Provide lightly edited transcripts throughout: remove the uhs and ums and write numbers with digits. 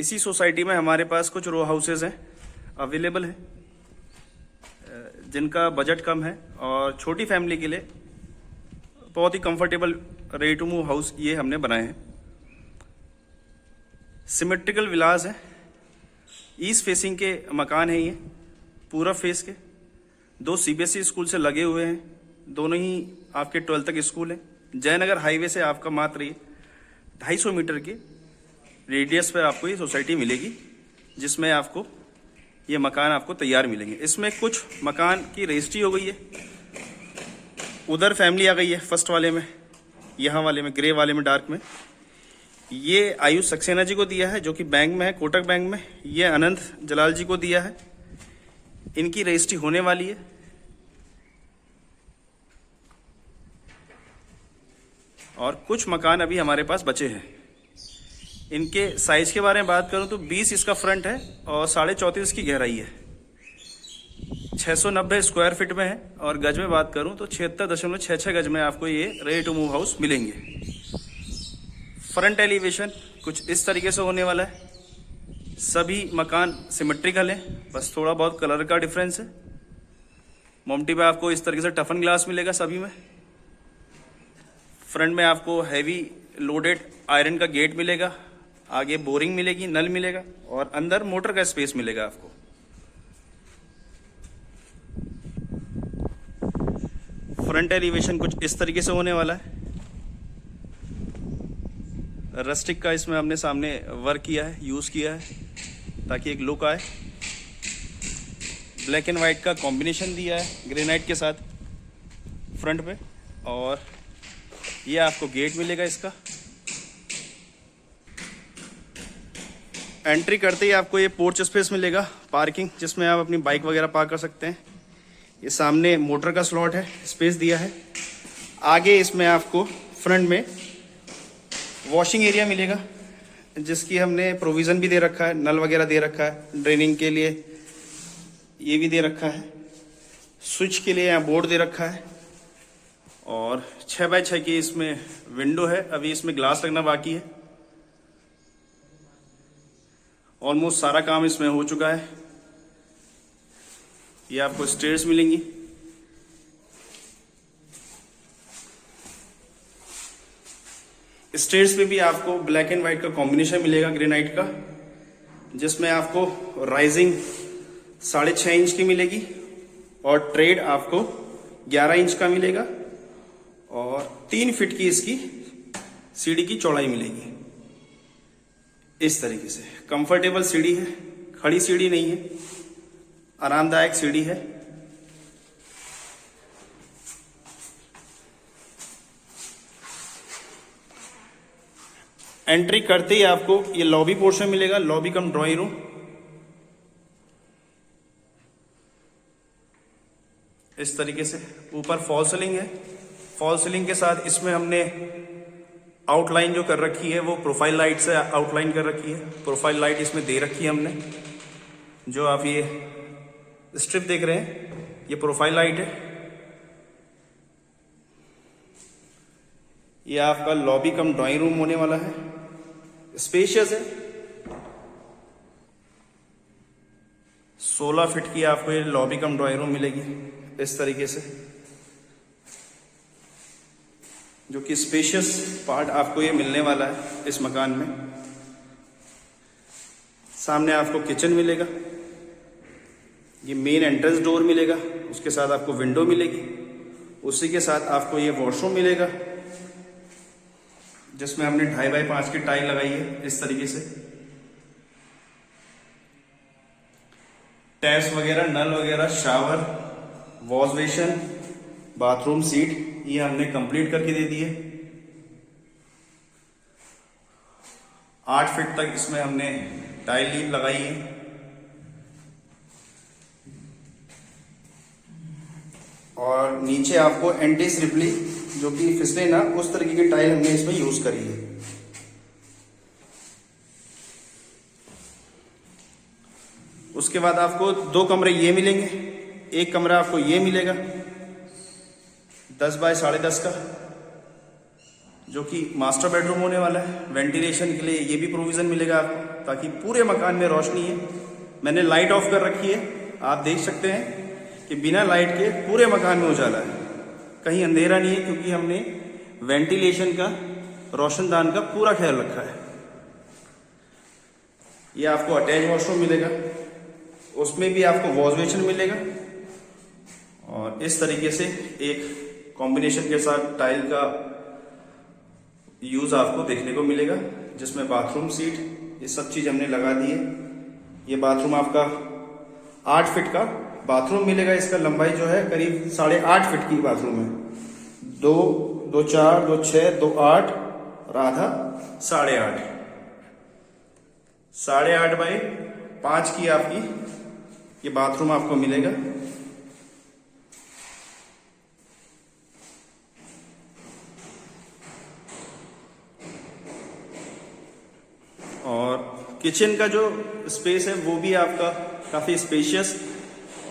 इसी सोसाइटी में हमारे पास कुछ रो हाउसेज हैं अवेलेबल हैं, जिनका बजट कम है और छोटी फैमिली के लिए बहुत ही comfortable ready to move house ये हमने बनाए हैं। सिमेट्रिकल विलास है, ईस्ट फेसिंग के मकान है, ये पूरब फेस के। 2 सीबीएसई स्कूल से लगे हुए हैं, दोनों ही आपके 12th तक स्कूल है। जयनगर हाईवे से आपका मात्र 250 मीटर के रेडियस पर आपको ये सोसाइटी मिलेगी, जिसमें आपको ये मकान आपको तैयार मिलेंगे। इसमें कुछ मकान की रजिस्ट्री हो गई है, उधर फैमिली आ गई है फर्स्ट वाले में, यहाँ वाले में ग्रे वाले में डार्क में। ये आयुष सक्सेना जी को दिया है जो कि बैंक में है, कोटक बैंक में। ये अनंत जलाल जी को दिया है, इनकी रजिस्ट्री होने वाली है। और कुछ मकान अभी हमारे पास बचे हैं। इनके साइज के बारे में बात करूं तो 20 इसका फ्रंट है और 34.5 इसकी गहराई है। 690 स्क्वायर फीट में है और गज में बात करूं तो 76.66 गज में आपको ये रेडी टू मूव हाउस मिलेंगे। फ्रंट एलिवेशन कुछ इस तरीके से होने वाला है। सभी मकान सिमेट्रिकल हैं, बस थोड़ा बहुत कलर का डिफरेंस है। मोमटी पे आपको इस तरीके से टफन ग्लास मिलेगा सभी में। फ्रंट में आपको हैवी लोडेड आयरन का गेट मिलेगा, आगे बोरिंग मिलेगी, नल मिलेगा और अंदर मोटर का स्पेस मिलेगा आपको। फ्रंट एलिवेशन कुछ इस तरीके से होने वाला है। रस्टिक का इसमें हमने सामने वर्क किया है, यूज किया है ताकि एक लुक आए। ब्लैक एंड वाइट का कॉम्बिनेशन दिया है ग्रेनाइट के साथ फ्रंट पे। और ये आपको गेट मिलेगा इसका। एंट्री करते ही आपको ये पोर्च स्पेस मिलेगा, पार्किंग, जिसमें आप अपनी बाइक वगैरह पार्क कर सकते हैं। ये सामने मोटर का स्लॉट है, स्पेस दिया है। आगे इसमें आपको फ्रंट में वॉशिंग एरिया मिलेगा, जिसकी हमने प्रोविज़न भी दे रखा है, नल वगैरह दे रखा है, ड्रेनिंग के लिए ये भी दे रखा है, स्विच के लिए यहाँ बोर्ड दे रखा है। और 6x6 की इसमें विंडो है, अभी इसमें ग्लास लगना बाकी है। ऑलमोस्ट सारा काम इसमें हो चुका है। ये आपको स्टेयर्स मिलेंगी। स्टेयर्स पे भी आपको ब्लैक एंड व्हाइट का कॉम्बिनेशन मिलेगा ग्रेनाइट का, जिसमें आपको राइजिंग 6.5 इंच की मिलेगी और ट्रेड आपको 11 इंच का मिलेगा और 3 फीट की इसकी सीढ़ी की चौड़ाई मिलेगी। इस तरीके से कंफर्टेबल सीढ़ी है, खड़ी सीढ़ी नहीं है, आरामदायक सीढ़ी है। एंट्री करते ही आपको ये लॉबी पोर्शन मिलेगा, लॉबी कम ड्राइंग रूम। इस तरीके से ऊपर फॉल सीलिंग है। फॉल सीलिंग के साथ इसमें हमने आउटलाइन जो कर रखी है वो प्रोफाइल लाइट से आउटलाइन कर रखी है। प्रोफाइल लाइट इसमें दे रखी है हमने। जो आप ये स्ट्रिप देख रहे हैं ये प्रोफाइल लाइट है। ये आपका लॉबी कम ड्राइंग रूम होने वाला है, स्पेशियस है। 16 फीट की आपको ये लॉबी कम ड्राइंग रूम मिलेगी इस तरीके से, जो कि स्पेशियस पार्ट आपको ये मिलने वाला है इस मकान में। सामने आपको किचन मिलेगा, ये मेन एंट्रेंस डोर मिलेगा, उसके साथ आपको विंडो मिलेगी, उसी के साथ आपको ये वॉशरूम मिलेगा, जिसमें हमने 2.5x5 की टाइल लगाई है इस तरीके से। टैप्स वगैरह, नल वगैरह, shower, wash basin, bathroom seat ये हमने कंप्लीट करके दे दिए। 8 फीट तक इसमें हमने टाइल लीप लगाई है। और नीचे आपको एंटी स्लिपली जो कि फिसले ना, उस तरीके की टाइल हमने इसमें यूज करी है। उसके बाद आपको 2 कमरे ये मिलेंगे, एक कमरा आपको ये मिलेगा 10 बाय 10.5 का, जो कि मास्टर बेडरूम होने वाला है। वेंटिलेशन के लिए ये भी प्रोविज़न मिलेगा आपको, ताकि पूरे मकान में रोशनी है। मैंने लाइट ऑफ कर रखी है, आप देख सकते हैं कि बिना लाइट के पूरे मकान में उजाला है, कहीं अंधेरा नहीं है, क्योंकि हमने वेंटिलेशन का, रोशनदान का पूरा ख्याल रखा है। ये आपको अटैच वॉशरूम मिलेगा, उसमें भी आपको वॉश बेसिन मिलेगा, और इस तरीके से एक कॉम्बिनेशन के साथ टाइल का यूज आपको देखने को मिलेगा, जिसमें बाथरूम सीट, ये सब चीज हमने लगा दी है। ये बाथरूम आपका 8 फीट का बाथरूम मिलेगा। इसका लंबाई जो है करीब 8.5 फीट की बाथरूम है। 2, 2, 4, 2, 6, 2, 8 और आधा 8.5। 8.5 बाई 5 की आपकी ये बाथरूम आपको मिलेगा। और किचन का जो स्पेस है वो भी आपका काफी स्पेशियस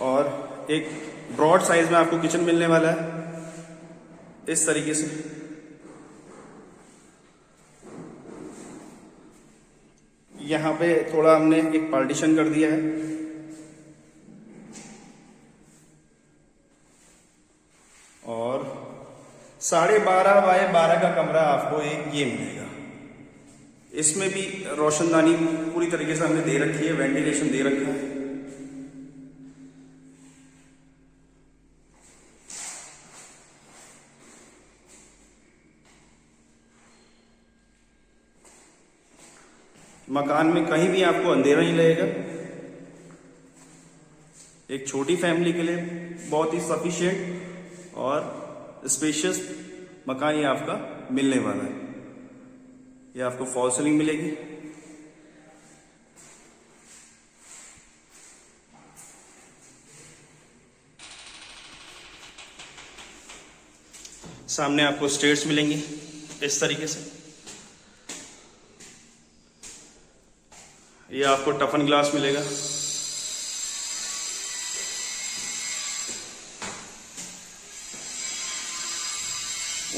और एक ब्रॉड साइज में आपको किचन मिलने वाला है, इस तरीके से। यहां पे थोड़ा हमने एक पार्टीशन कर दिया है, और 12.5 बाय 12 का कमरा आपको एक ये मिलेगा। इसमें भी रोशनदानी पूरी तरीके से हमने दे रखी है, वेंटिलेशन दे रखा है। मकान में कहीं भी आपको अंधेरा नहीं लगेगा। एक छोटी फैमिली के लिए बहुत ही सफिशिएंट और स्पेशियस मकान ये आपका मिलने वाला है। ये आपको फॉल सीलिंग मिलेगी। सामने आपको स्टेयर्स मिलेंगी इस तरीके से। ये आपको टफन ग्लास मिलेगा।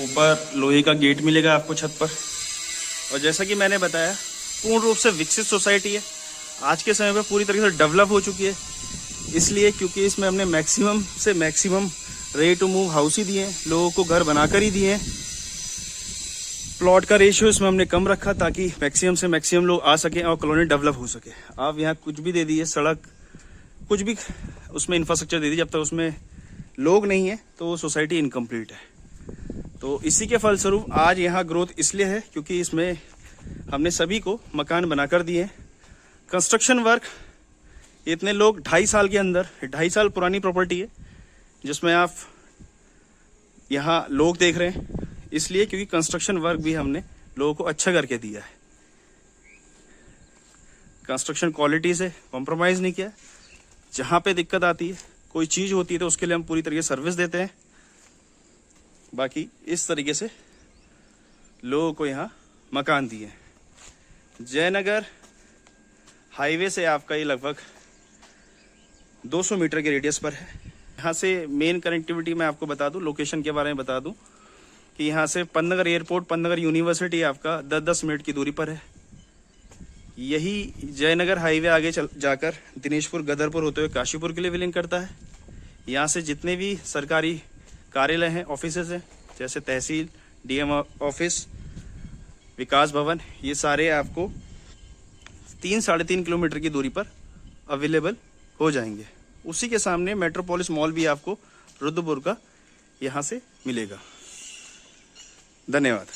ऊपर लोहे का गेट मिलेगा आपको छत पर। और जैसा कि मैंने बताया, पूर्ण रूप से विकसित सोसाइटी है, आज के समय पे पूरी तरीके से डेवलप हो चुकी है। इसलिए क्योंकि इसमें हमने मैक्सिमम से maximum ready to move house ही दिए हैं, लोगों को घर बनाकर ही दिए हैं। प्लॉट का रेशियो इसमें हमने कम रखा, ताकि मैक्सिमम से मैक्सिमम लोग आ सके और कॉलोनी डेवलप हो सके। आप यहाँ कुछ भी दे दीजिए, सड़क, कुछ भी उसमें इंफ्रास्ट्रक्चर दे दीजिए, जब तक उसमें लोग नहीं है तो वो सोसाइटी इनकम्प्लीट है। तो इसी के फलस्वरूप आज यहाँ ग्रोथ इसलिए है क्योंकि इसमें हमने सभी को मकान बनाकर दिए। कंस्ट्रक्शन वर्क इतने लोग 2.5 साल के अंदर, 2.5 साल पुरानी प्रॉपर्टी है जिसमें आप यहाँ लोग देख रहे हैं, इसलिए क्योंकि कंस्ट्रक्शन वर्क भी हमने लोगों को अच्छा करके दिया है। कंस्ट्रक्शन क्वालिटी से कॉम्प्रोमाइज़ नहीं किया। जहाँ पे दिक्कत आती है, कोई चीज़ होती है, तो उसके लिए हम पूरी तरीके से सर्विस देते हैं। बाकी इस तरीके से लोगों को यहाँ मकान दिए। जयनगर हाईवे से आपका ये लगभग 200 मीटर के रेडियस पर है। यहाँ से मेन कनेक्टिविटी मैं आपको बता दूं, लोकेशन के बारे में बता दूं कि यहाँ से पन्नगर एयरपोर्ट, पन्नगर यूनिवर्सिटी आपका 10-10 मिनट की दूरी पर है। यही जयनगर हाईवे आगे जाकर दिनेशपुर, गदरपुर होते हुए काशीपुर के लिए भी लिंक करता है। यहाँ से जितने भी सरकारी कार्यालय हैं, ऑफिसेज हैं, जैसे तहसील, डीएम ऑफिस, विकास भवन, ये सारे आपको 3-3.5 किलोमीटर की दूरी पर अवेलेबल हो जाएंगे। उसी के सामने मेट्रोपोलिस मॉल भी आपको रुद्रपुर का यहाँ से मिलेगा। धन्यवाद।